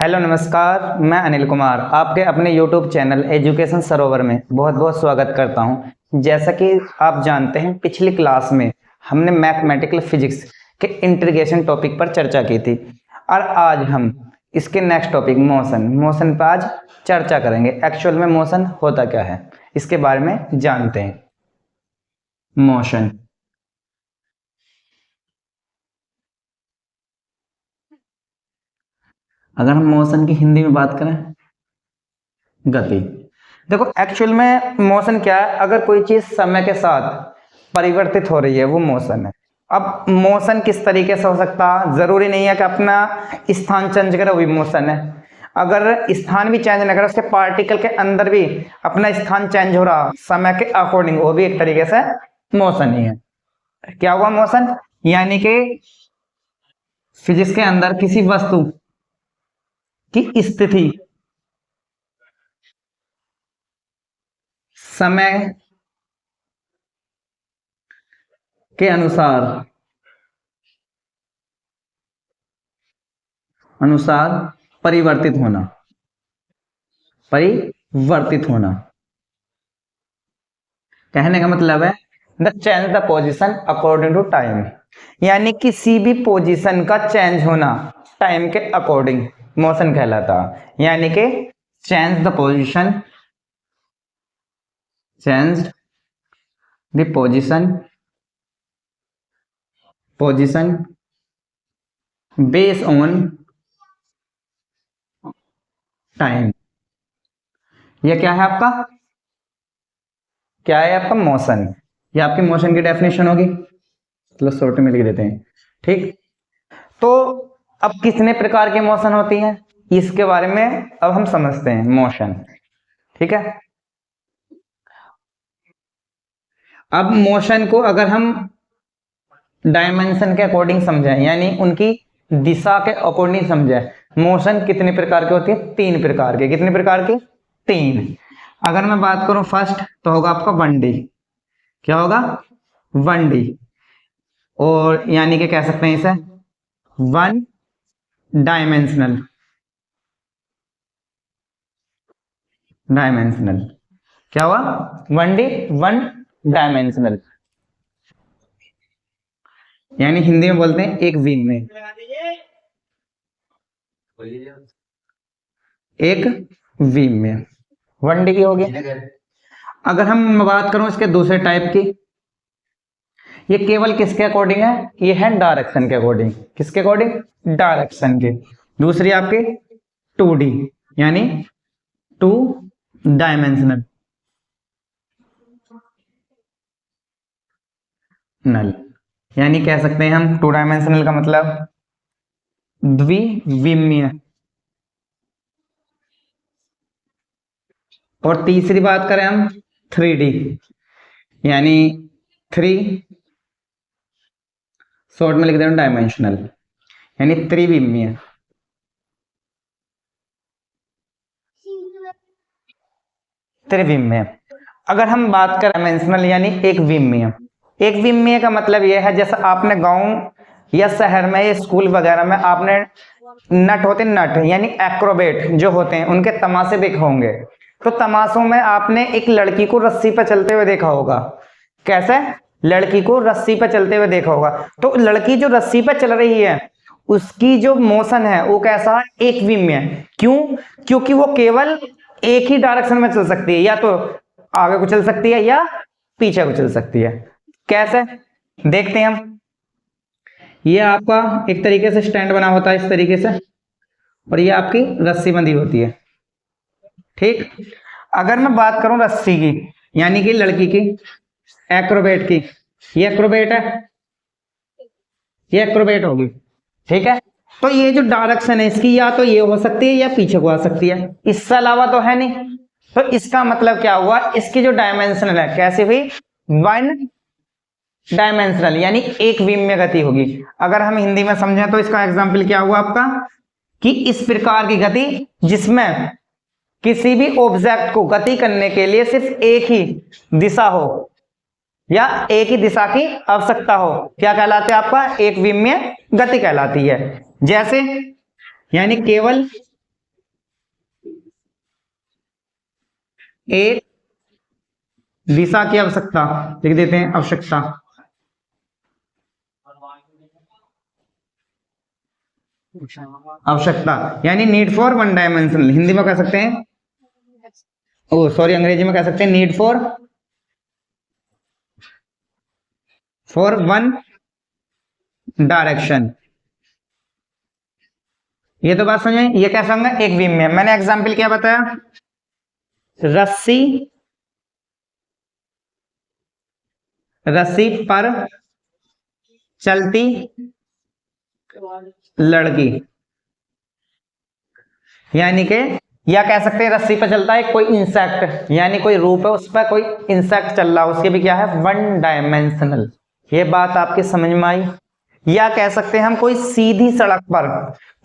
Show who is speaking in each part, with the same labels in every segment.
Speaker 1: Hello नमस्कार, मैं अनिल कुमार आपके अपने YouTube चैनल एजुकेशन सरोवर में बहुत बहुत स्वागत करता हूं। जैसा कि आप जानते हैं, पिछली क्लास में हमने मैथमेटिकल फिजिक्स के इंटीग्रेशन टॉपिक पर चर्चा की थी और आज हम इसके नेक्स्ट टॉपिक मोशन पर आज चर्चा करेंगे। एक्चुअल में मोशन होता क्या है, इसके बारे में जानते हैं। मोशन, अगर हम मोशन की हिंदी में बात करें, गति। देखो, एक्चुअल में मोशन क्या है? अगर कोई चीज समय के साथ परिवर्तित हो रही है वो मोशन है। अब मोशन किस तरीके से हो सकता है? जरूरी नहीं है कि अपना स्थान चेंज करे वो भी मोशन है। अगर स्थान भी चेंज ना करे, उसके पार्टिकल के अंदर भी अपना स्थान चेंज हो रहा समय के अकॉर्डिंग, वो भी एक तरीके से मोशन ही है। क्या हुआ? मोशन। यानी कि फिजिक्स के अंदर किसी वस्तु की स्थिति समय के अनुसार परिवर्तित होना। कहने का मतलब है the change the position according to time, यानी किसी भी पोजीशन का चेंज होना टाइम के अकॉर्डिंग मोशन कहलाता। यानी कि change the position, change the position based on time. यह क्या है आपका? क्या है आपका? मोशन। ये आपकी मोशन की डेफिनेशन होगी। चलो शॉर्ट में लिख देते हैं, ठीक। तो अब कितने प्रकार के मोशन होती हैं, इसके बारे में अब हम समझते हैं। मोशन, ठीक है। अब मोशन को अगर हम डायमेंशन के अकॉर्डिंग समझें, यानी उनकी दिशा के अकॉर्डिंग समझें, मोशन कितने प्रकार की होती है? 3 प्रकार के। कितने प्रकार की? 3। अगर मैं बात करूं फर्स्ट, तो होगा आपका 1D। क्या होगा? 1D। और यानी कि कह सकते हैं इसे 1 डायमेंशनल। क्या हुआ? 1D, 1 डायमेंशनल, यानी हिंदी में बोलते हैं एक विम में, एक विम में 1D की होगी। अगर हम बात करूं इसके दूसरे टाइप की, ये केवल किसके अकॉर्डिंग है? ये है डायरेक्शन के अकॉर्डिंग। किसके अकॉर्डिंग? डायरेक्शन के। दूसरी आपकी 2D, यानी 2 डायमेंशनल नल, यानी कह सकते हैं हम 2 डायमेंशनल का मतलब द्विविमीय। और तीसरी बात करें हम 3D, यानी 3 शॉर्ट में लिख दे डायमेंशनल, यानी त्रिविमीय। त्रिविमीय। अगर हम बात करें डायमेंशनल यानी एक विमीय, एक विमीय का मतलब यह है, जैसे आपने गांव या शहर में या स्कूल वगैरह में आपने नट होते, नट यानी एक्रोबेट जो होते हैं, उनके तमाशे देखे होंगे। तो तमाशों में आपने एक लड़की को रस्सी पर चलते हुए देखा होगा। कैसे? लड़की को रस्सी पर चलते हुए देखा होगा। तो लड़की जो रस्सी पर चल रही है, उसकी जो मोशन है वो कैसा है? एक विमीय। क्यों? क्योंकि वो केवल एक ही डायरेक्शन में चल सकती है, या तो आगे को चल सकती है या पीछे को चल सकती है। कैसे? देखते हैं हम। ये आपका एक तरीके से स्टैंड बना होता है इस तरीके से, और ये आपकी रस्सी बंधी होती है, ठीक। अगर मैं बात करूं रस्सी की, यानी कि लड़की की, एक्रोबेट की, ये एक्रोबेट है, ये एक्रोबेट होगी, ठीक है। तो ये जो डायरेक्शन है इसकी, या तो ये हो सकती है या पीछे को आ सकती है, इससे अलावा तो है नहीं। तो इसका मतलब क्या हुआ? इसकी जो डायमेंशनल है कैसे हुई? 1 डायमेंशनल, यानी एक विमीय गति होगी। अगर हम हिंदी में समझें तो इसका एग्जाम्पल क्या हुआ आपका, कि इस प्रकार की गति जिसमें किसी भी ऑब्जेक्ट को गति करने के लिए सिर्फ एक ही दिशा हो या एक ही दिशा की आवश्यकता हो, क्या कहलाते हैं? आपका एक विमीय गति कहलाती है। जैसे, यानी केवल एक दिशा की आवश्यकता, लिख देते हैं आवश्यकता। आवश्यकता यानी need for one dimensional, Hindi में कह सकते हैं, ओ सॉरी अंग्रेजी में कह सकते हैं नीड फॉर वन डायरेक्शन। ये तो बात समझ में, ये कैसा होगा, एक बीम में। मैंने एग्जांपल क्या बताया, रस्सी, रस्सी पर चलती लड़की, यानी कि या कह सकते हैं रस्सी पर चलता है कोई इंसेक्ट, यानी कोई रूप है उस पर कोई इंसेक्ट चल रहा है, उसके भी क्या है, वन डायमेंशनल। ये बात आपके समझ में आई। या कह सकते हैं हम कोई सीधी सड़क पर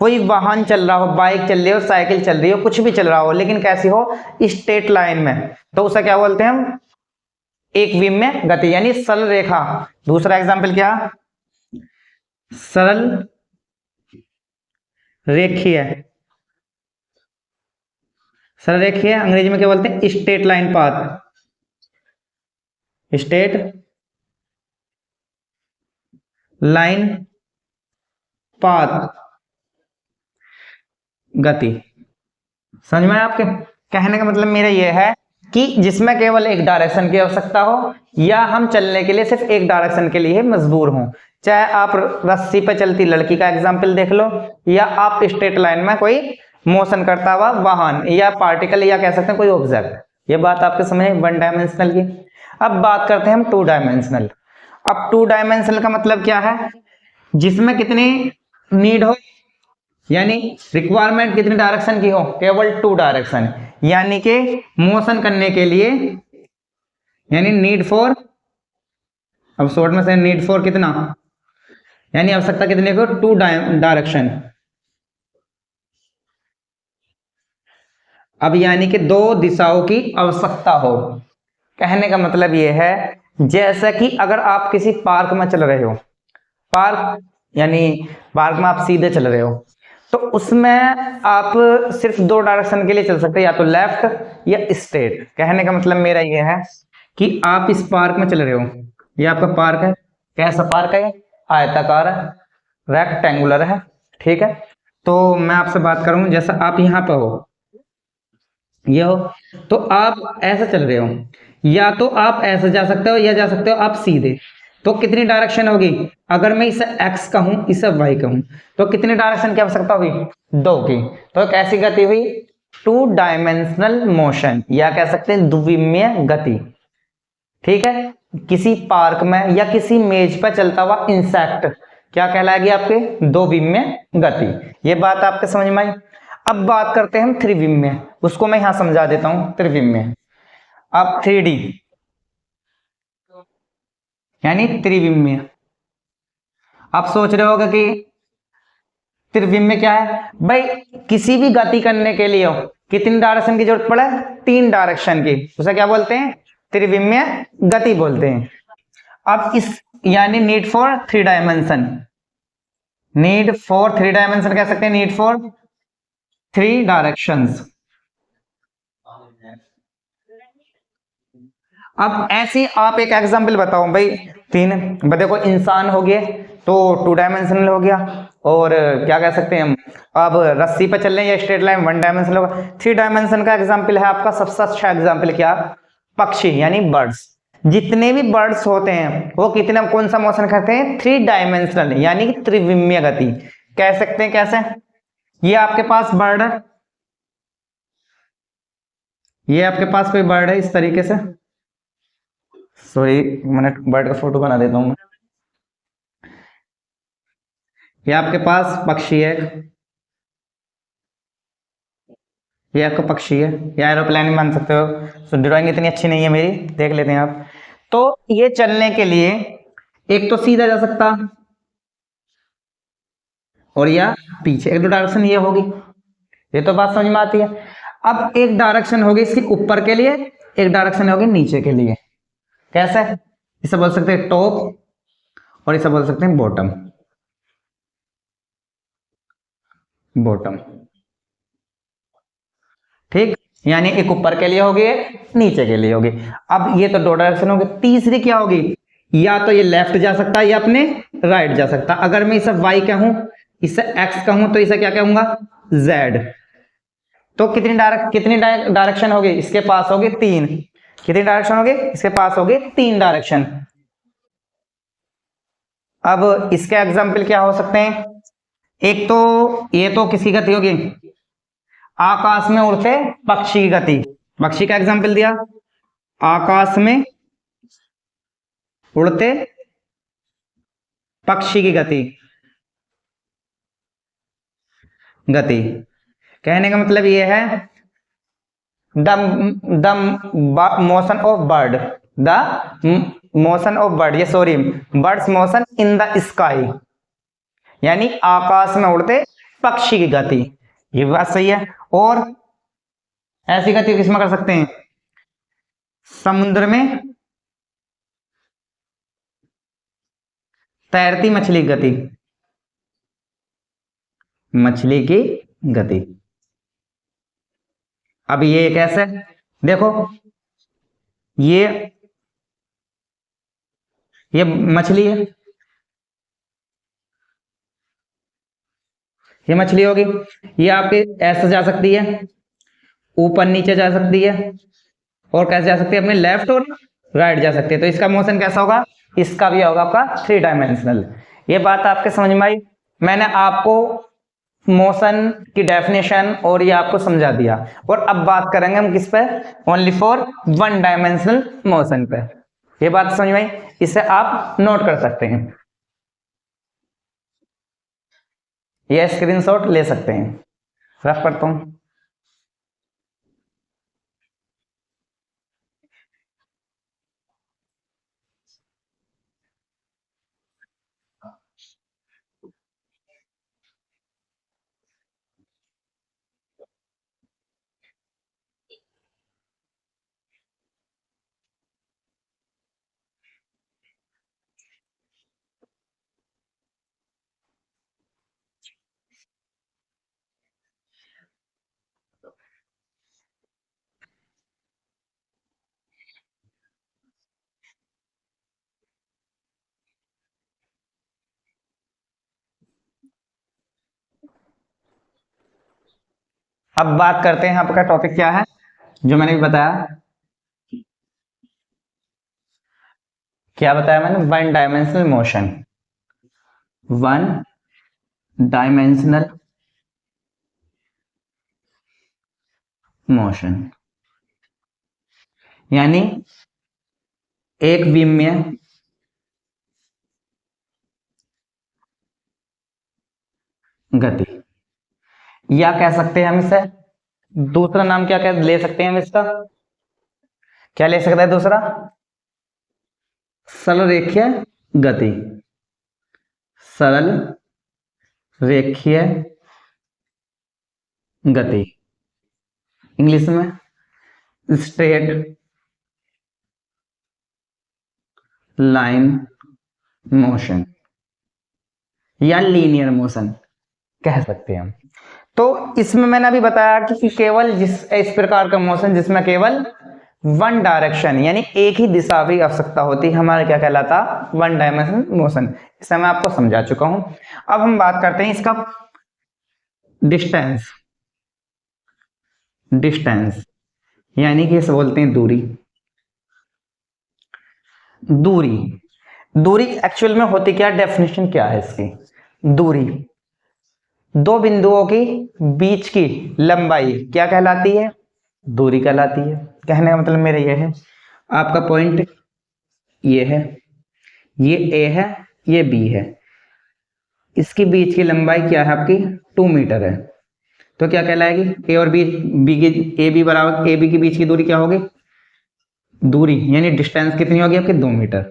Speaker 1: कोई वाहन चल रहा हो, बाइक चल रही हो, साइकिल चल रही हो, कुछ भी चल रहा हो, लेकिन कैसी हो, स्ट्रेट लाइन में, तो उसे क्या बोलते हैं हम, एक बीम में गति, यानी सरल रेखा। दूसरा एग्जाम्पल क्या, सरल रेखीय, सरल रेखीय अंग्रेजी में क्या बोलते हैं, straight line path, straight line path गति। समझ में आया आपके, कहने का मतलब मेरा यह है कि जिसमें केवल एक डायरेक्शन की आवश्यकता हो, या हम चलने के लिए सिर्फ एक डायरेक्शन के लिए मजबूर हों, चाहे आप रस्सी पर चलती लड़की का एग्जाम्पल देख लो, या आप स्ट्रेट लाइन में कोई मोशन करता हुआ वाहन या पार्टिकल, या कह सकते हैं कोई ऑब्जेक्ट। ये बात आपके समझ वन डायमेंशनल की। अब बात करते हैं हम टू डायमेंशनल। अब टू डायमेंशनल का मतलब क्या है, जिसमें कितनी नीड हो, यानी रिक्वायरमेंट कितनी डायरेक्शन की हो, केवल टू डायरेक्शन, यानी कि मोशन करने के लिए, यानी नीड फॉर, अब शॉर्ट में से नीड फॉर कितना, यानी आवश्यकता कितने को, टू डायरेक्शन। अब यानी कि दो दिशाओं की आवश्यकता हो। कहने का मतलब यह है, जैसा कि अगर आप किसी पार्क में चल रहे हो, पार्क यानी पार्क में आप सीधे चल रहे हो, तो उसमें आप सिर्फ दो डायरेक्शन के लिए चल सकते हैं, या तो लेफ्ट या स्ट्रेट। कहने का मतलब मेरा यह है कि आप इस पार्क में चल रहे हो, ये आपका पार्क है, कैसा पार्क है, आयताकार है, रेक्टेंगुलर है, ठीक है। तो मैं आपसे बात करूं, जैसा आप यहाँ पे हो, ये हो, तो आप ऐसे चल रहे हो, या तो आप ऐसे जा सकते हो, या जा सकते हो आप सीधे। तो कितनी डायरेक्शन होगी, अगर मैं इसे x कहूं, इसे y कहूं, तो कितनी डायरेक्शन की आवश्यकता हुई, दो की। तो कैसी गति हुई, टू डायमेंशनल मोशन, या कह सकते हैं द्विमीय गति, ठीक है। किसी पार्क में या किसी मेज पर चलता हुआ इंसेक्ट क्या कहलाएगी, आपके दो विमीय गति। ये बात आपके समझ में आई। अब बात करते हैं हम त्रिविमीय, उसको मैं यहां समझा देता हूं, त्रिविमीय। अब 3D यानी त्रिविमीय। आप सोच रहे होगा कि त्रिविमीय क्या है भाई, किसी भी गति करने के लिए कितनी डायरेक्शन की जरूरत पड़े, तीन डायरेक्शन की, उसे क्या बोलते हैं, त्रिविमीय गति बोलते हैं। अब इस यानी need for three dimension, need for three dimension कह सकते हैं, नीड फॉर थ्री डायरेक्शंस। अब ऐसे आप एक एग्जांपल बताओ भाई, तीन, देखो इंसान हो गए तो टू डायमेंशनल हो गया, और क्या कह सकते हैं हम, अब रस्सी पर चल रहे हैं या स्ट्रेट लाइन, वन डायमेंशनल होगा। थ्री डायमेंशन का एग्जांपल है आपका सबसे अच्छा एग्जांपल क्या, पक्षी यानी बर्ड्स। जितने भी बर्ड्स होते हैं वो कितने, कौन सा मोशन करते हैं, थ्री डायमेंशनल, यानी कि त्रिविमीय गति कह सकते हैं। कैसे, ये आपके पास बर्ड है, ये आपके पास कोई बर्ड है इस तरीके से, सॉरी मैंने बर्ड का फोटो बना देता हूं मैं। ये आपके पास पक्षी है, ये आपका पक्षी है, या एरोप्लेन मान सकते हो। तो ड्राइंग इतनी अच्छी नहीं है मेरी, देख लेते हैं आप। तो ये चलने के लिए एक तो सीधा जा सकता, और या पीछे, एक दो डायरेक्शन ये होगी, ये तो बात समझ में आती है। अब एक डायरेक्शन होगी इसकी ऊपर के लिए, एक डायरेक्शन होगी नीचे के लिए। कैसे, इसे बोल सकते हैं टॉप, और इसे बोल सकते हैं बॉटम, बॉटम, ठीक। यानी एक ऊपर के लिए होगी एक नीचे के लिए होगी। अब ये तो दो डायरेक्शन होगी, तीसरी क्या होगी, या तो ये लेफ्ट जा सकता है या अपने राइट जा सकता है। अगर मैं इसे वाई कहूं, इसे एक्स कहूं, तो इसे क्या कहूंगा, जेड। तो कितनी डायरेक्शन होगी इसके पास, होगी तीन। कितनी डायरेक्शन होगी इसके पास, होगी तीन डायरेक्शन। अब इसके एग्जाम्पल क्या हो सकते हैं, एक तो ये तो किसकी गति होगी, आकाश में उड़ते पक्षी की गति। पक्षी का एग्जाम्पल दिया, आकाश में उड़ते पक्षी की गति। गति कहने का मतलब ये है, the motion of bird, the motion of bird, ये sorry, birds motion in the sky, यानी आकाश में उड़ते पक्षी की गति। ये बात सही है। और ऐसी गति किसमें कर सकते हैं, समुद्र में तैरती मछली की गति, मछली की गति। अब ये कैसे, देखो ये मछली है, ये मछली होगी, ये आपके ऐसे जा सकती है, ऊपर नीचे जा सकती है, और कैसे जा सकती है, अपने लेफ्ट और राइट जा सकती है। तो इसका मोशन कैसा होगा, इसका भी होगा आपका थ्री डायमेंशनल। ये बात आपके समझ में आई। मैंने आपको मोशन की डेफिनेशन और ये आपको समझा दिया। और अब बात करेंगे हम किस पे, only for one dimensional motion पे। ये बात समझ में आई, इसे आप नोट कर सकते हैं, ये स्क्रीनशॉट ले सकते हैं। रफ करता हूं, अब बात करते हैं आपका टॉपिक क्या है, जो मैंने भी बताया। क्या बताया मैंने, one dimensional motion, one dimensional motion, यानी एक विमीय गति, या कह सकते हैं हम इसे, दूसरा नाम क्या कह ले सकते हैं हम इसका, क्या ले सकते हैं दूसरा, सरल रेखीय गति, सरल रेखीय गति, इंग्लिश में स्ट्रेट लाइन मोशन या लीनियर मोशन कह सकते हैं हम। तो इसमें मैंने अभी बताया कि केवल इस प्रकार का मोशन जिसमें केवल वन डायरेक्शन यानी एक ही दिशा की आवश्यकता होती है, हमारा क्या कहलाता, वन डायमेंशनल मोशन। इसे मैं आपको समझा चुका हूं। अब हम बात करते हैं इसका डिस्टेंस, डिस्टेंस यानी कि इसे बोलते हैं दूरी। दूरी, दूरी एक्चुअल में होती क्या, डेफिनेशन क्या है इसकी, दूरी दो बिंदुओं की बीच की लंबाई क्या कहलाती है, दूरी कहलाती है। कहने का मतलब मेरा यह है, आपका पॉइंट ये है, ये ए है, ये बी है, इसके बीच की लंबाई क्या है आपकी 2 मीटर है। तो क्या कहलाएगी, ए और बी, बी की ए बी बराबर ए बी के बीच की दूरी क्या होगी, दूरी यानी डिस्टेंस कितनी होगी आपकी 2 मीटर।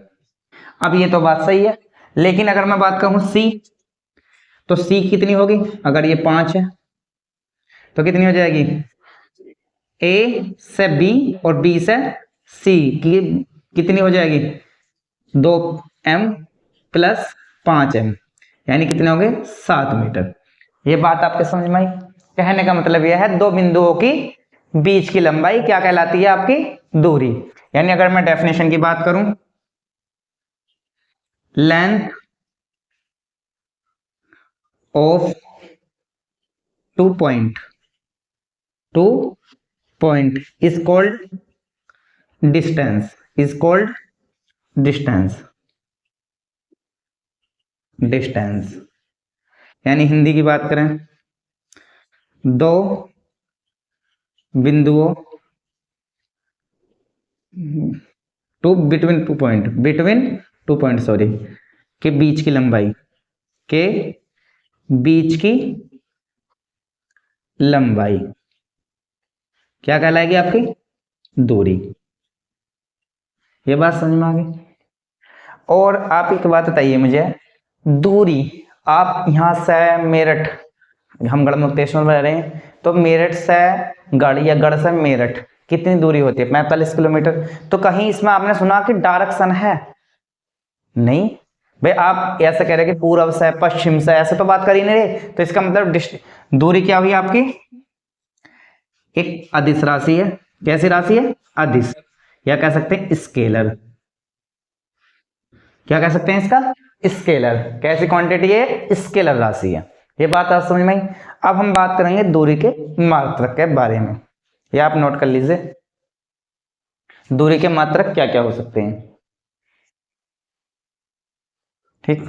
Speaker 1: अब ये तो बात सही है, लेकिन अगर मैं बात कहूं सी, तो सी कितनी होगी, अगर ये 5 है तो कितनी हो जाएगी, ए से बी और बी से सी की कितनी हो जाएगी, 2m प्लस 5m, यानी कितने हो गए 7 मीटर। ये बात आपके समझ में आई। कहने का मतलब यह है दो बिंदुओं की बीच की लंबाई क्या कहलाती है? आपकी दूरी। यानी अगर मैं डेफिनेशन की बात करूं, length of two point, two point is called distance, is called distance, distance. यानी हिंदी की बात करें, दो बिंदुओं, two between two point, between two point sorry, के बीच की लंबाई, के बीच की लंबाई क्या कहलाएगी? आपकी दूरी। ये बात समझ में आ गई? और आप एक बात बताइए मुझे, दूरी, आप यहाँ से मेरठ, हम गढ़मुक्तेश्वर में रह रहे हैं, तो मेरठ से गढ़ या गढ़ से मेरठ कितनी दूरी होती है? 45 किलोमीटर। तो कहीं इसमें आपने सुना कि डायरेक्शन है? नहीं भाई, आप ऐसे कह रहे कि पूर्व से पश्चिम से, ऐसे तो बात कर ही नहीं रहे। तो इसका मतलब दूरी क्या हुई आपकी? एक अदिश राशि है। कैसी राशि है? अदिश, या कह सकते हैं स्केलर। क्या कह सकते हैं इसका? स्केलर। कैसी क्वांटिटी है? स्केलर राशि है। ये बात आप समझ में आई? अब हम बात करेंगे दूरी के मात्रक के बारे में। ये आप नोट कर लीजिए, दूरी के मात्रक क्या क्या हो सकते हैं। ठीक,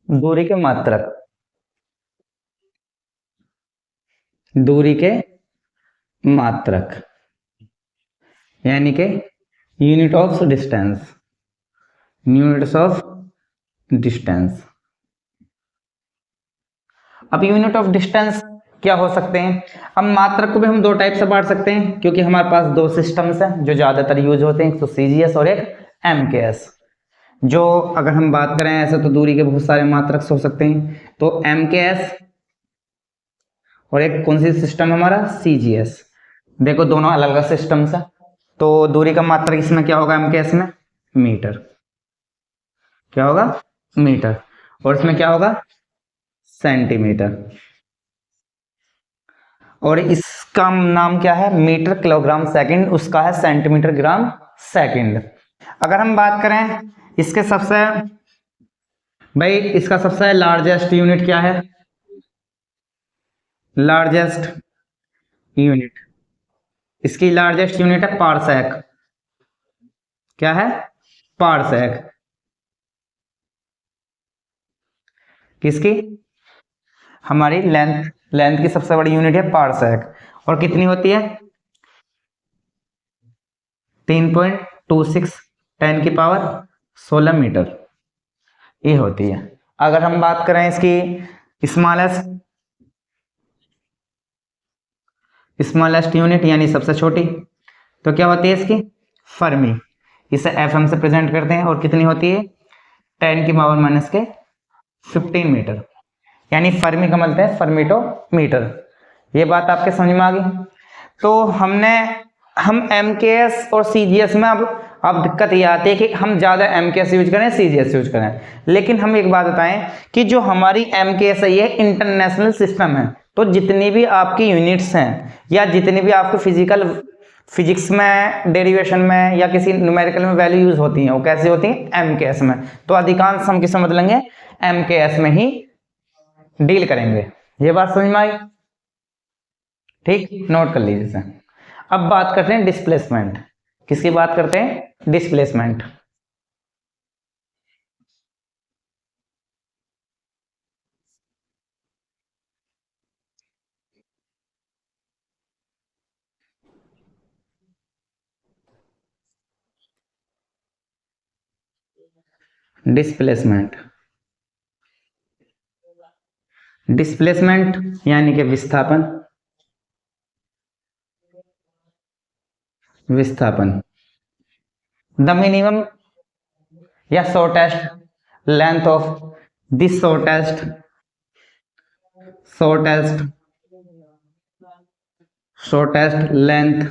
Speaker 1: दूरी के मात्रक, दूरी के मात्रक यानी कि unit of distance, units of distance. अब यूनिट ऑफ डिस्टेंस क्या हो सकते हैं? अब मात्रक को भी हम दो टाइप से बांट सकते हैं, क्योंकि हमारे पास दो सिस्टम्स हैं जो ज्यादातर यूज होते हैं, एक तो सीजीएस और एक एमकेएस। जो अगर हम बात करें ऐसे तो दूरी के बहुत सारे मात्रक हो सकते हैं, तो एमकेएस और एक कौन सी सिस्टम हमारा? सीजीएस। देखो दोनों अलग अलग सिस्टम्स है। तो दूरी का मात्रक इसमें क्या होगा? एमकेएस में मीटर, क्या होगा? मीटर। और इसमें क्या होगा? सेंटीमीटर। और इसका नाम क्या है? मीटर किलोग्राम सेकंड, उसका है सेंटीमीटर ग्राम सेकंड। अगर हम बात करें इसके सबसे, भाई इसका सबसे लार्जेस्ट यूनिट क्या है? लार्जेस्ट यूनिट, इसकी लार्जेस्ट यूनिट है पारसेक। क्या है? पारसेक। किसकी? हमारी लेंथ, लेंथ की सबसे बड़ी यूनिट है पारसेक। और कितनी होती है? 3.26 10 की पावर 16 मीटर ये होती है। अगर हम बात करें इसकी स्मॉलेस्ट, स्मॉलेस्ट यूनिट यानी सबसे छोटी, तो क्या होती है इसकी? फर्मी। इसे एफएम से प्रेजेंट करते हैं। और कितनी होती है? 10 की पावर-15 यानी फर्मी का मतलब है फर्मीटोमीटर। ये बात आपके समझ में आ गई? तो हम एमकेएस और सीजीएस में अब दिक्कत ये आती है कि हम ज़्यादा एमकेएस यूज करें, सीजीएस यूज करें। लेकिन हम एक बात बताएं कि जो हमारी एमकेएस है ये इंटरनेशनल सिस्टम है। तो जितनी भी आपकी यूनिट्स हैं या जितनी भी आपको फिजिक्स में, डेरिवेशन में या किसी न्यूमेरिकल में वैल्यू यूज होती हैं, वो कैसे होती हैं? एमकेएस में। तो अधिकांश हम किस में बदलेंगे? एमकेएस में ही डील करेंगे। ये बात समझ में आई? ठीक, नोट कर लीजिए इसे। अब बात करते हैं डिस्प्लेसमेंट। किसकी बात करते हैं? डिस्प्लेसमेंट। डिस्प्लेसमेंट, डिस्प्लेसमेंट यानी कि विस्थापन, विस्थापन। द मिनिमम या shortest length of this shortest shortest length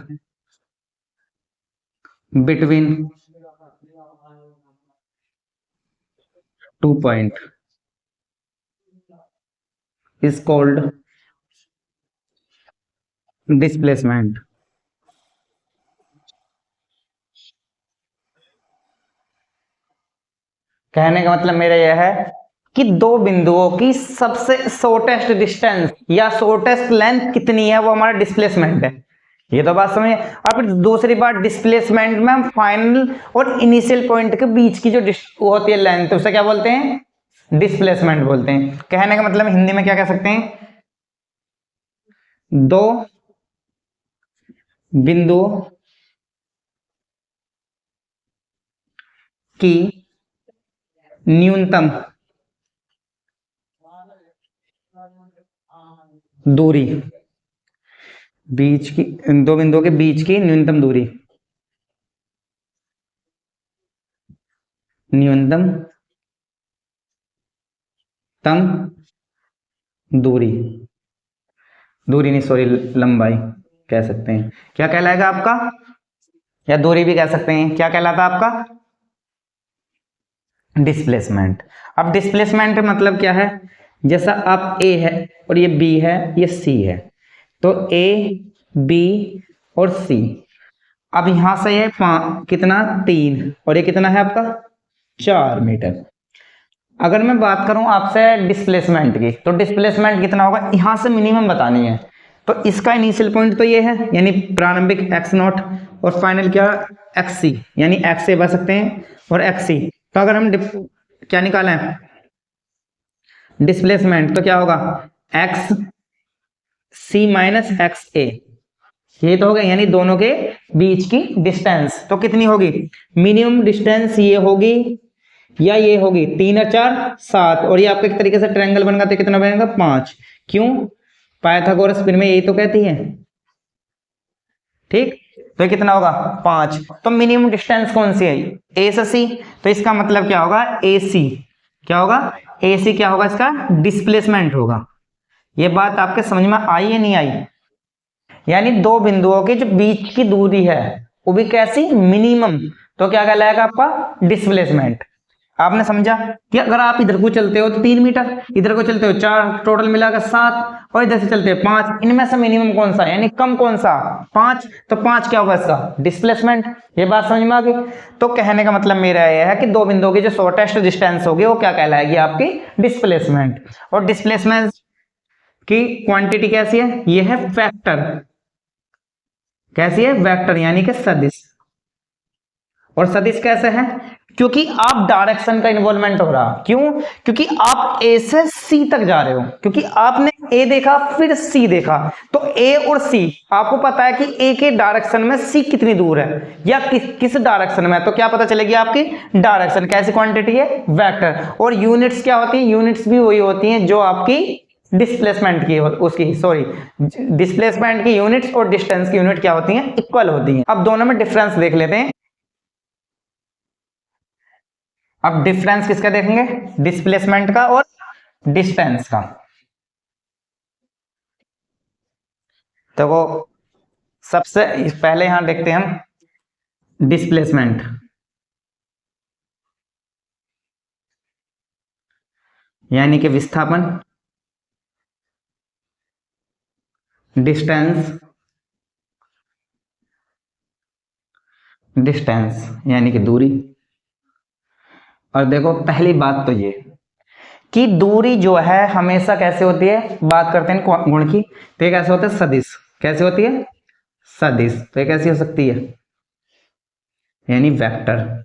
Speaker 1: between 2 point is called displacement. कहने का मतलब मेरा यह है कि दो बिंदुओं की सबसे शॉर्टेस्ट डिस्टेंस या शॉर्टेस्ट लेंथ कितनी है, वो हमारा डिस्प्लेसमेंट है। ये तो बात समझिए। अब फिर दूसरी बात, डिस्प्लेसमेंट में हम फाइनल और इनिशियल पॉइंट के बीच की जो वो होती है लेंथ, उसे क्या बोलते हैं? डिस्प्लेसमेंट बोलते हैं। कहने का मतलब हिंदी में क्या कह सकते हैं? दो बिंदुओं की न्यूनतम दूरी, बीच की दो बिंदुओं के बीच की न्यूनतम दूरी, न्यूनतम दूरी, दूरी नहीं सॉरी, लंबाई कह सकते हैं। क्या कहलाएगा आपका? या दूरी भी कह सकते हैं। क्या कहलाता आपका? डिस्प्लेसमेंट। अब डिस्प्लेसमेंट मतलब क्या है? जैसा आप ए है और ये बी है, ये सी है, तो ए बी और सी। अब यहां से ये कितना 3 और ये कितना है आपका 4 मीटर। अगर मैं बात करूं आपसे डिस्प्लेसमेंट की, तो डिस्प्लेसमेंट कितना होगा यहां से मिनिमम बतानी है। तो इसका इनिशियल पॉइंट तो ये है, यानी प्रारंभिक एक्स नॉट, और फाइनल क्या एक्स सी, यानी एक्स से बच सकते हैं और एक्स सी। तो अगर हम क्या निकालें डिस्प्लेसमेंट, तो क्या होगा एक्स सी माइनस एक्स ए, ये तो हो गया, यानी दोनों के बीच की डिस्टेंस। तो कितनी होगी मिनिमम डिस्टेंस? ये होगी या ये होगी 3 और 4 7, और ये आपका एक तरीके से ट्रायंगल बनेगा तो कितना बनेगा 5। क्यों? पाइथागोरस फिर में यही तो कहती है, ठीक। तो ये कितना होगा 5। तो मिनिमम डिस्टेंस कौन सी है? ए से सी। तो इसका मतलब क्या होगा ए सी, क्या होगा ए सी, क्या होगा इसका डिस्प्लेसमेंट होगा। ये बात आपके समझ में आई या नहीं आई? यानी दो बिंदुओं के जो बीच की दूरी है वो भी कैसी मिनिमम, तो क्या कहलाएगा आपका डिस्प्लेसमेंट। आपने समझा कि अगर आप इधर को चलते हो तो 3 मीटर, इधर को चलते हो 4, टोटल मिलाकर 7, और इधर से चलते हो 5, इनमें से मिनिमम कौन सा यानी कम कौन सा 5, तो 5 क्या होगा इसका डिस्प्लेसमेंट। ये बात समझ में आ गई। तो कहने का मतलब मेरा यह है कि दो बिंदुओं की जो शॉर्टेस्ट डिस्टेंस होगी वो क्या कहलाएगी आपकी डिस्प्लेसमेंट। और डिस्प्लेसमेंट की क्वांटिटी कैसी है? ये है वेक्टर। कैसी है? वेक्टर, यानी कि सदिश। और सदिश कैसे है? क्योंकि आप डायरेक्शन का इन्वॉल्वमेंट हो रहा। क्यों? क्योंकि आप ए से सी तक जा रहे हो, क्योंकि आपने ए देखा फिर सी देखा, तो ए और सी आपको पता है कि ए के डायरेक्शन में सी कितनी दूर है या किस डायरेक्शन में, तो क्या पता चलेगी आपकी डायरेक्शन। कैसी क्वांटिटी है? वेक्टर। और यूनिट्स क्या होती है? यूनिट्स भी वही होती हैं जो आपकी डिस्प्लेसमेंट की उसकी सॉरी डिस्प्लेसमेंट की यूनिट्स और डिस्टेंस की यूनिट क्या होती हैं? इक्वल होती हैं। अब दोनों में डिफरेंस देख लेते हैं। अब डिफरेंस किसका देखेंगे? डिस्प्लेसमेंट का और डिस्टेंस का। तो वो सबसे पहले यहां देखते हैं हम डिस्प्लेसमेंट, यानी कि विस्थापन, डिस्टेंस, डिस्टेंस यानी कि दूरी। और देखो पहली बात तो ये कि दूरी जो है हमेशा कैसे होती है, बात करते हैं गुण की, तो ये कैसे होता है? सदिश। कैसे होती है? सदिश। तो ये कैसी हो सकती है? यानी वेक्टर।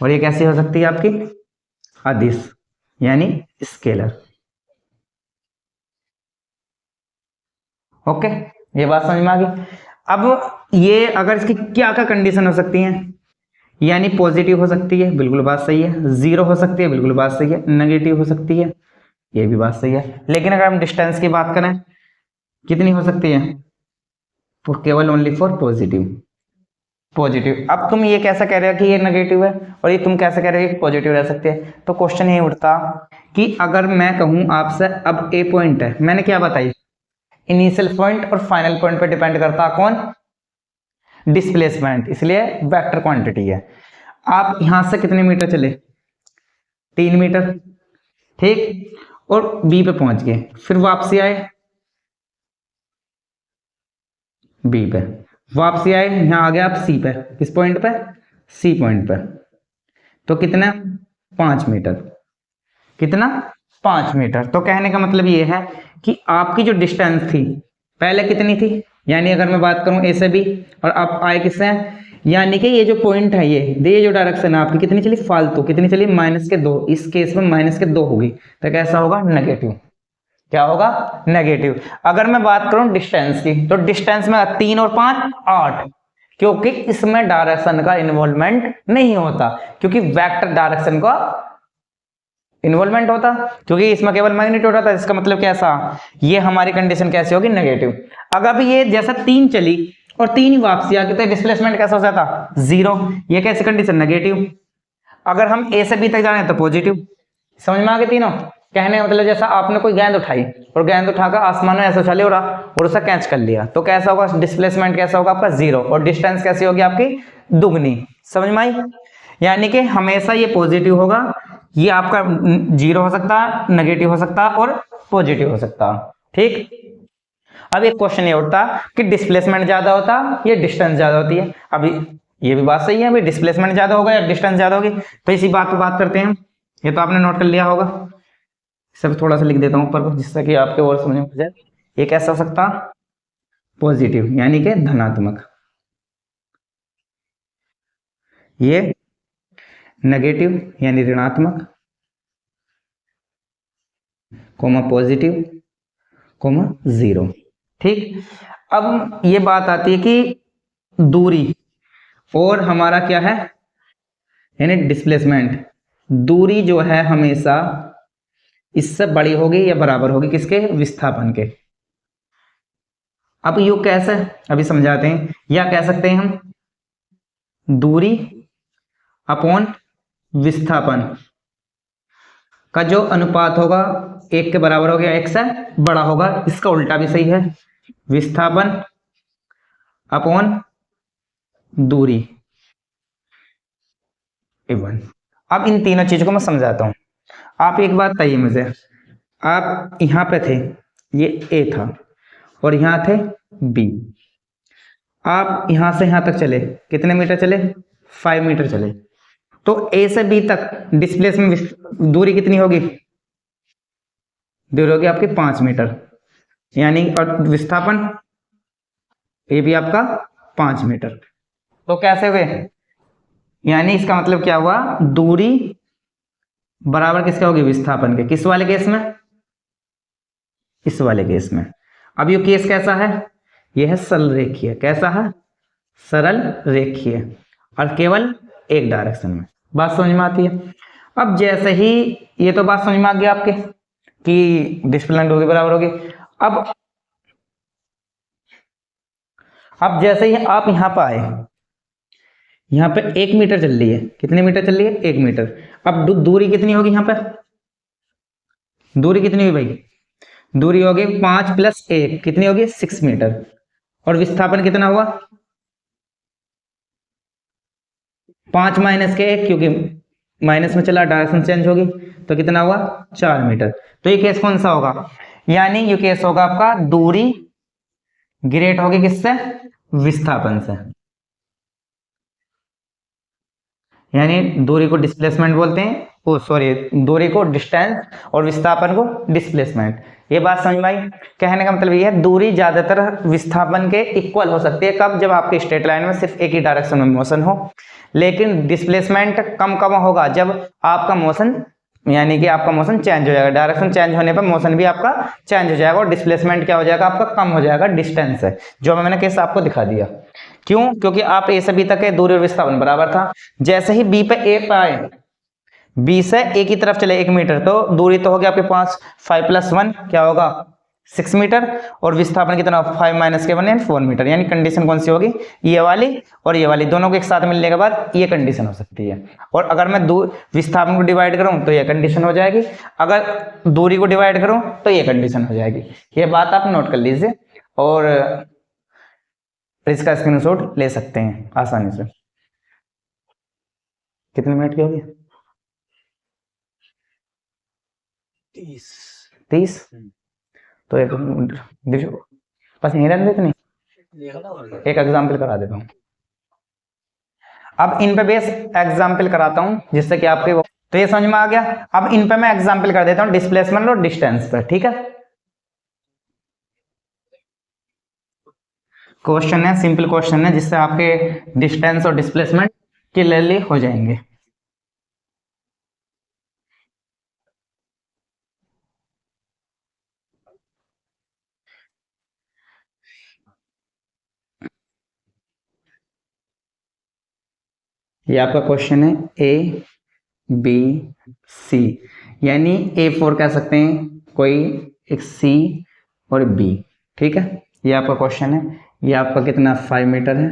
Speaker 1: और ये कैसी हो सकती है आपकी? अदिश, यानी स्केलर। ओके, ये बात समझ में आ गई। अब ये अगर इसकी क्या क्या कंडीशन हो सकती है, यानी पॉजिटिव हो सकती है, बिल्कुल बात सही है। जीरो हो सकती है, बिल्कुल बात सही है। नेगेटिव हो सकती है, ये भी बात सही है। लेकिन अगर हम डिस्टेंस की बात करें कितनी हो सकती है? तो केवल ओनली फॉर पॉजिटिव। पॉजिटिव। अब तुम ये कैसा कह रहे हो कि ये नेगेटिव है, और ये तुम कैसे कह रहे हो कि पॉजिटिव रह सकती है? तो क्वेश्चन ये उठता कि अगर मैं कहूं आपसे अब ए पॉइंट है, मैंने क्या बताई इनिशियल पॉइंट और फाइनल पॉइंट पे डिपेंड करता कौन? डिस्प्लेसमेंट, इसलिए वेक्टर क्वांटिटी है। आप यहां से कितने मीटर चले? 3 मीटर, ठीक। और बी पे पहुंच गए, फिर वापसी आए बी पे, वापसी आए यहां आ गए आप सी पे, किस पॉइंट पे, सी पॉइंट पे। तो कितना, 5 मीटर, कितना, 5 मीटर। तो कहने का मतलब ये है कि आपकी जो डिस्टेंस थी पहले कितनी थी, यानी अगर मैं बात करूं ए से बी और आप आए किससे, यानी कि ये जो पॉइंट है ये जो डायरेक्शन है आपकी कितनी चली, फालतू कितनी चली, -2। इस केस में -2 होगी, तो कैसा होगा, नेगेटिव। क्या होगा, नेगेटिव। अगर मैं बात करूं डिस्टेंस की, तो डिस्टेंस में 3 और 5 8, क्योंकि इसमें डायरेक्शन का इन्वॉल्वमेंट नहीं होता, क्योंकि वेक्टर डायरेक्शन का इन्वॉल्वमेंट होता, क्योंकि इसमें केवल मैग्नीट्यूड होता है। इसका मतलब कैसा, ये हमारी कंडीशन कैसी होगी, नेगेटिव। अगर ये जैसा 3 चली और 3 ही वापसी आ गई, तो डिस्प्लेसमेंट कैसा हो जाता, 0। ये कैसी कंडीशन, नेगेटिव। अगर हम ए से बी तक जा रहे हैं तो पॉजिटिव। समझ में आ गए तीनों। कहने का मतलब जैसा आपने कोई गेंद उठाई और गेंद उठाकर आसमान में ऐसे उछाली और उसे कैच कर लिया, तो कैसा होगा, डिस्प्लेसमेंट कैसा होगा आपका, 0। और डिस्टेंस कैसी होगी आपकी, दुगनी। समझ में आई। यानी कि हमेशा ये पॉजिटिव होगा, ये आपका 0 हो सकता है, नेगेटिव हो सकता है और पॉजिटिव हो सकता है, ठीक। अब एक क्वेश्चन ये उठता कि डिस्प्लेसमेंट ज्यादा होता या डिस्टेंस ज्यादा होती है। अभी ये भी बात सही है, अभी डिस्प्लेसमेंट ज्यादा होगा या डिस्टेंस ज्यादा होगी, तो इसी बात पे बात करते हैं। ये तो आपने नोट कर लिया होगा, सब थोड़ा सा लिख देता हूं ऊपर को जिससे कि आपके और समझ में आ जाए। ये कैसा हो सकता, पॉजिटिव यानी कि धनात्मक, ये नेगेटिव यानी ऋणात्मक, कोमा पॉजिटिव, कोमा 0, ठीक। अब ये बात आती है कि दूरी और हमारा क्या है, यानी डिस्प्लेसमेंट। दूरी जो है हमेशा इससे बड़ी होगी या बराबर होगी किसके, विस्थापन के। अब यू कैसे, अभी समझाते हैं। या कह सकते हैं हम दूरी अपॉन विस्थापन का जो अनुपात होगा 1 के बराबर हो गया, 1 से बड़ा होगा। इसका उल्टा भी सही है, विस्थापन अपॉन दूरी इवन। अब इन तीनों चीजों को मैं समझाता हूं। आप एक बात बताइए मुझे, आप यहां पे थे, ये ए था और यहां थे बी। आप यहां से यहां तक चले, कितने मीटर चले, 5 मीटर चले। तो ए से बी तक डिस्प्लेसमेंट दूरी कितनी होगी, दूरी होगी आपकी 5 मीटर, यानी और विस्थापन ये भी आपका 5 मीटर। तो कैसे हुए, यानी इसका मतलब क्या हुआ, दूरी बराबर किसका होगी, विस्थापन के। किस वाले केस में, इस वाले केस में। अब ये केस कैसा है, यह है सरल रेखीय। कैसा है, सरल रेखीय, और केवल एक डायरेक्शन में। बात समझ में आती है। अब जैसे ही ये तो बात समझ में आ गई आपके कि डिस्प्लेसमेंट दूरी बराबर होगी। अब जैसे ही आप यहां पर आए, यहां पे 1 मीटर चल रही है, कितने मीटर चल रही है, 1 मीटर। अब दूरी कितनी होगी, यहां पर दूरी कितनी हुई भाई, दूरी होगी 5 + 1 कितनी होगी, 6 मीटर। और विस्थापन कितना हुआ, 5 - 1 क्योंकि माइनस में चला, डायरेक्शन चेंज होगी, तो कितना हुआ, 4 मीटर। तो ये केस कौन सा होगा, यानी ये केस होगा आपका दूरी ग्रेट होगी किससे, विस्थापन से। यानी दूरी को डिस्प्लेसमेंट बोलते हैं, ओ सॉरी, दूरी को डिस्टेंस और विस्थापन को डिस्प्लेसमेंट। ये बात समझ में आई। कहने का मतलब ये है दूरी ज्यादातर विस्थापन के इक्वल हो सकती है, कब, जब आपके स्ट्रेट लाइन में सिर्फ एक ही डायरेक्शन में मोशन हो। लेकिन डिस्प्लेसमेंट कम कम होगा जब आपका मोशन, यानी कि आपका मोशन चेंज हो जाएगा, डायरेक्शन चेंज होने पर मोशन भी आपका चेंज हो जाएगा और डिस्प्लेसमेंट क्या हो जाएगा आपका, कम हो जाएगा, डिस्टेंस है जो मैंने केस आपको दिखा दिया। क्यों, क्योंकि आप ए से बी तक है, दूरी और विस्थापन बराबर था। जैसे ही बी पे ए पे आए, बी से ए की तरफ चले 1 मीटर, तो दूरी तो होगी आपके 5 + 1 क्या होगा, 6 मीटर। और विस्थापन कितना, 5 - के 1 यानी 4 मीटर। यानी कंडीशन कौन सी होगी, ये वाली और ये वाली, दोनों को एक साथ मिलने के बाद ये कंडीशन हो सकती है। और अगर मैं विस्थापन को डिवाइड करूं तो ये कंडीशन हो जाएगी, अगर दूरी को डिवाइड करूं तो ये कंडीशन हो जाएगी। ये बात आप नोट कर लीजिए और इसका स्क्रीनशॉट ले सकते हैं आसानी से। कितने मिनट की होगी, 30। तो एक बस यहीं रहने देते, नहीं एक एग्जाम्पल करा देता हूँ। अब इन पे बेस एग्जाम्पल कराता हूँ जिससे कि आपके वो, तो ये समझ में आ गया। अब इन पे मैं एग्जाम्पल कर देता हूँ डिस्प्लेसमेंट और डिस्टेंस पे, ठीक है। क्वेश्चन है, सिंपल क्वेश्चन है जिससे आपके डिस्टेंस और डिस्प्लेसमेंट क्लियरली हो जाएंगे। ये आपका क्वेश्चन है ए बी सी, यानी A4 कह सकते हैं कोई एक सी और बी, ठीक है। ये आपका क्वेश्चन है। ये आपका कितना 5 मीटर है,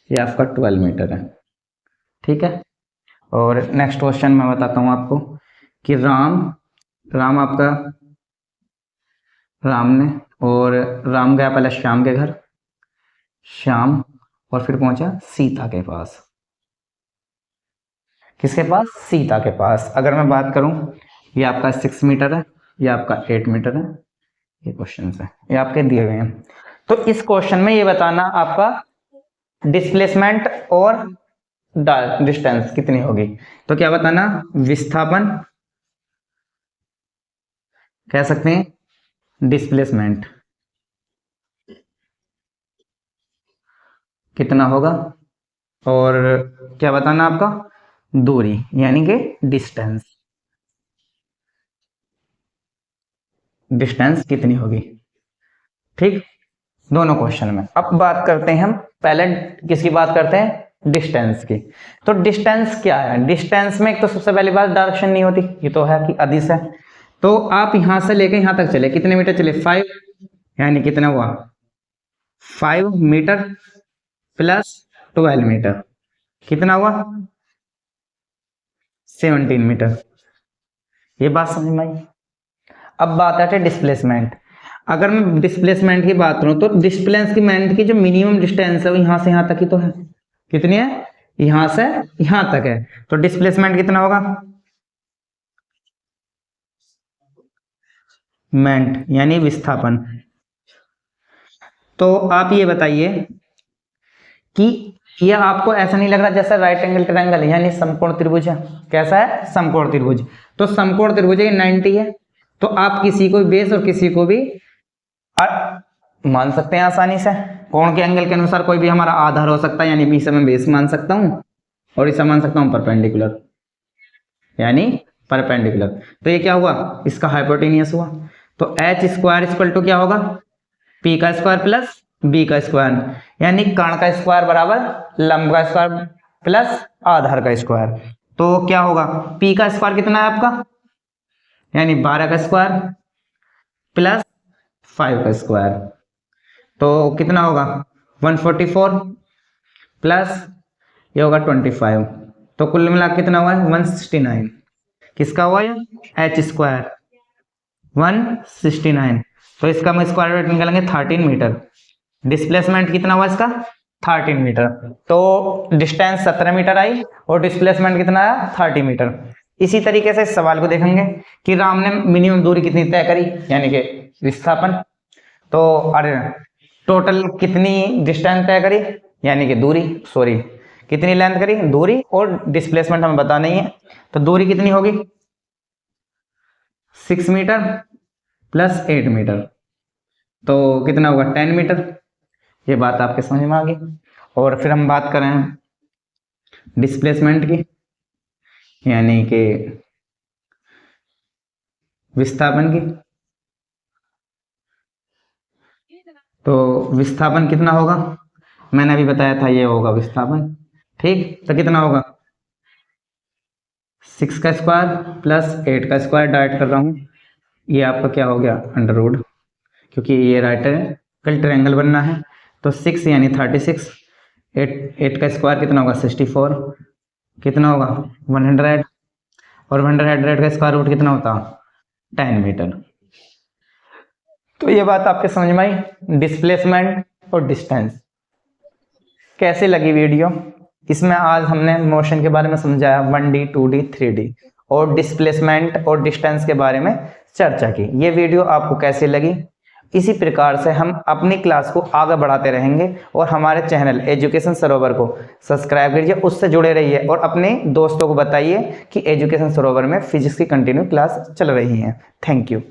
Speaker 1: ये आपका 12 मीटर है, ठीक है। और नेक्स्ट क्वेश्चन मैं बताता हूँ आपको कि राम आपका राम ने, और राम गया पहले श्याम के घर, श्याम, और फिर पहुंचा सीता के पास। किसके पास? सीता के पास। अगर मैं बात करूं, ये आपका 6 मीटर है, ये आपका 8 मीटर है, ये क्वेश्चन है, ये आपके दिए हुए हैं। तो इस क्वेश्चन में ये बताना आपका डिस्प्लेसमेंट और डिस्टेंस कितनी होगी। तो क्या बताना, विस्थापन कह सकते हैं, डिस्प्लेसमेंट कितना होगा, और क्या बताना आपका, दूरी यानी कि डिस्टेंस, डिस्टेंस कितनी होगी, ठीक। दोनों क्वेश्चन में। अब बात करते हैं हम पहले किसकी बात करते हैं, डिस्टेंस की। तो डिस्टेंस क्या है, डिस्टेंस में एक तो सबसे पहली बात डायरेक्शन नहीं होती, ये तो है कि अदिश है। तो आप यहां से लेके यहां तक चले, कितने मीटर चले, 5, यानी कितना हुआ 5 मीटर प्लस 12 मीटर, कितना हुआ 17 मीटर। ये बात समझ में आई। अब बात आती है डिस्प्लेसमेंट। अगर मैं डिस्प्लेसमेंट की बात करूं तो डिस्प्लेसमेंट की जो मिनिमम डिस्टेंस है वो यहां से यहां तक ही तो है, कितनी है, यहां से यहां तक है। तो डिस्प्लेसमेंट कितना होगा, मेंट यानी विस्थापन। तो आप ये बताइए कि ये आपको ऐसा नहीं लग रहा जैसा राइट एंगल ट्रायंगल है, यानी समकोण त्रिभुज है। कैसा है, समकोण त्रिभुज। तो समकोण त्रिभुज है 90 है। तो आप किसी को बेस और किसी को भी मान सकते हैं आसानी से। कोण के एंगल के अनुसार कोई भी हमारा आधार हो सकता है, यानी इसे मैं बेस मान सकता हूं और इसे मान सकता हूं परपेंडिकुलर, यानी परपेंडिकुलर। तो ये क्या हुआ, इसका हाइपोटेनियस हुआ। तो एच स्क्वायर इक्वल टू क्या होगा, पी का स्क्वायर प्लस बी का स्क्वायर, यानी कर्ण का स्क्वायर बराबर लंब का स्क्वायर प्लस आधार का स्क्वायर। तो क्या होगा, पी का स्क्वायर कितना है आपका, यानी 12 का स्क्वायर प्लस 5 का स्क्वायर, तो कितना होगा 144 प्लस ये होगा 25। तो कुल मिला कितना हुआ है 169। किसका हुआ है, एच स्क्वायर 169। तो इसका हम स्क्वायर रूट निकालेंगे 13 मीटर। डिस्प्लेसमेंट कितना हुआ इसका 13 मीटर। तो डिस्टेंस 17 मीटर आई और डिस्प्लेसमेंट कितना आया 30 मीटर। इसी तरीके से इस सवाल को देखेंगे कि राम ने मिनिमम दूरी कितनी तय करी, यानी कि विस्थापन। तो अरे टोटल कितनी डिस्टेंस तय करी, यानी कि दूरी, सॉरी कितनी लेंथ करी, दूरी, और डिस्प्लेसमेंट हमें बता नहीं है। तो दूरी कितनी होगी 6 मीटर प्लस 8 मीटर, तो कितना होगा 10 मीटर। ये बात आपके समझ में आ गई। और फिर हम बात करें डिस्प्लेसमेंट की, यानी कि विस्थापन की। तो विस्थापन कितना होगा, मैंने अभी बताया था ये होगा विस्थापन, ठीक। तो कितना होगा 6 का स्क्वायर प्लस 8 का स्क्वायर, डायरेक्ट कर रहा हूँ। ये आपका क्या हो गया अंडर रूट, क्योंकि ये राइट है, कल ट्रायंगल बनना है। तो 6 यानी 36, 8 का स्क्वायर कितना होगा 64, कितना होगा 100, और 100 का स्क्वायर रूट कितना होता 10 मीटर। तो ये बात आपके समझ में आई, डिस्प्लेसमेंट और डिस्टेंस। कैसे लगी वीडियो, इसमें आज हमने मोशन के बारे में समझाया 1D 2D 3D, और डिस्प्लेसमेंट और डिस्टेंस के बारे में चर्चा की। ये वीडियो आपको कैसी लगी? इसी प्रकार से हम अपनी क्लास को आगे बढ़ाते रहेंगे और हमारे चैनल एजुकेशन सरोवर को सब्सक्राइब करिए, उससे जुड़े रहिए और अपने दोस्तों को बताइए कि एजुकेशन सरोवर में फिजिक्स की कंटिन्यू क्लास चल रही है। Thank you.